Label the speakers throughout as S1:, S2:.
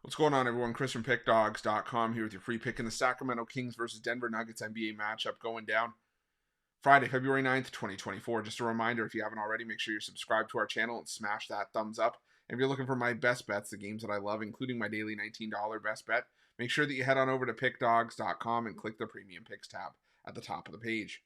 S1: What's going on, everyone? Chris from Pickdawgz.com here with your free pick in the Sacramento Kings versus Denver Nuggets NBA matchup going down Friday, February 9th, 2024. Just a reminder, if you haven't already, make sure you're subscribed to our channel and smash that thumbs up. And if you're looking for my best bets, the games that I love, including my daily $19 best bet, make sure that you head on over to Pickdawgz.com and click the Premium Picks tab at the top of the page.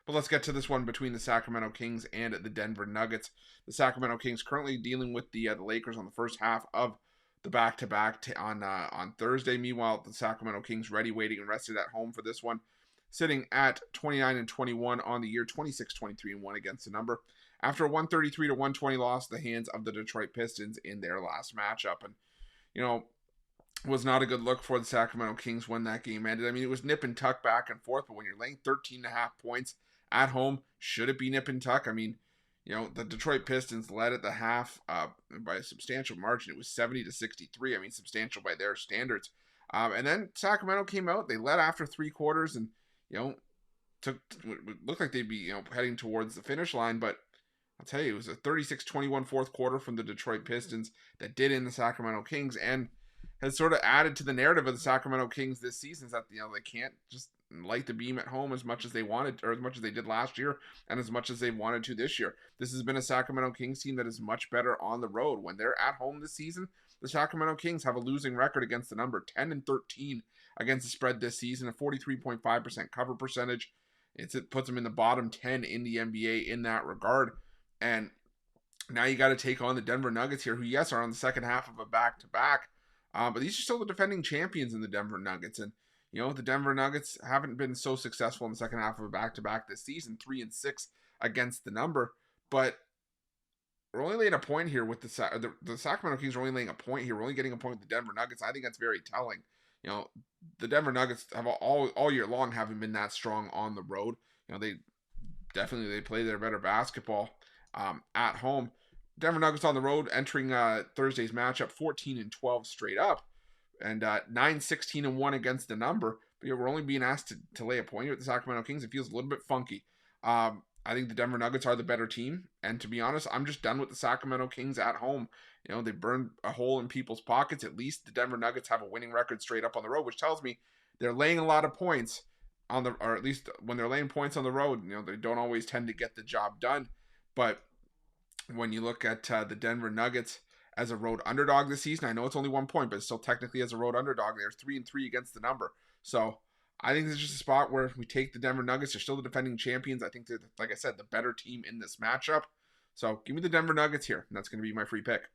S1: But let's get to this one between the Sacramento Kings and the Denver Nuggets. The Sacramento Kings currently dealing with the Lakers on the first half of the back-to-back on Thursday. Meanwhile, the Sacramento Kings ready, waiting, and rested at home for this one, sitting at 29-21 on the year, 26-23-1 against the number, after a 133-120 loss at the hands of the Detroit Pistons in their last matchup. And, you know, was not a good look for the Sacramento Kings when that game ended. I mean, it was nip and tuck back and forth, but when you're laying 13.5 points at home, should it be nip and tuck? I mean, you know, the Detroit Pistons led at the half by a substantial margin. It was 70-63. I mean, substantial by their standards. And then Sacramento came out. They led after three quarters, and you know, looked like they'd be heading towards the finish line. But I'll tell you, it was a 36-21 fourth quarter from the Detroit Pistons that did in the Sacramento Kings, and has sort of added to the narrative of the Sacramento Kings this season. Is that they can't just light the beam at home as much as they wanted, or as much as they did last year, and as much as they wanted to this year. This has been a Sacramento Kings team that is much better on the road. When they're at home this season, the Sacramento Kings have a losing record against the number, 10-13 against the spread this season, a 43.5% cover percentage. It puts them in the bottom 10 in the NBA in that regard. And now you got to take on the Denver Nuggets here, who, yes, are on the second half of a back-to-back, but these are still the defending champions in the Denver Nuggets. And the Denver Nuggets haven't been so successful in the second half of a back-to-back this season, 3-6 against the number. But we're only laying a point here with the Sacramento Kings are only laying a point here. We're only getting a point with the Denver Nuggets. I think that's very telling. The Denver Nuggets have all year long haven't been that strong on the road. They play their better basketball at home. Denver Nuggets on the road entering Thursday's matchup 14-12 straight up, and 9-16-1 against the number. But we're only being asked to lay a point here with the Sacramento Kings. It feels a little bit funky. I think the Denver Nuggets are the better team, and to be honest, I'm just done with the Sacramento Kings at home. They burned a hole in people's pockets. At least the Denver Nuggets have a winning record straight up on the road, which tells me they're laying a lot of points or at least when they're laying points on the road, they don't always tend to get the job done. But when you look at the Denver Nuggets as a road underdog this season, I know it's only 1 point, but it's still technically as a road underdog. They're 3-3 against the number. So I think this is just a spot where we take the Denver Nuggets. They're still the defending champions. I think they're, like I said, the better team in this matchup. So give me the Denver Nuggets here, and that's going to be my free pick.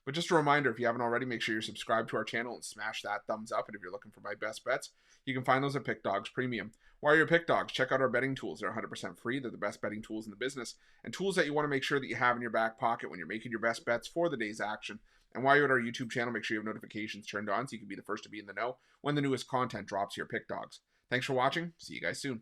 S1: But just a reminder, if you haven't already, make sure you're subscribed to our channel and smash that thumbs up. And if you're looking for my best bets, you can find those at Pickdawgz Premium. While you're at Pickdawgz, check out our betting tools. They're 100% free. They're the best betting tools in the business, and tools that you want to make sure that you have in your back pocket when you're making your best bets for the day's action. And while you're at our YouTube channel, make sure you have notifications turned on so you can be the first to be in the know when the newest content drops here at Pick Dawgz. Thanks for watching. See you guys soon.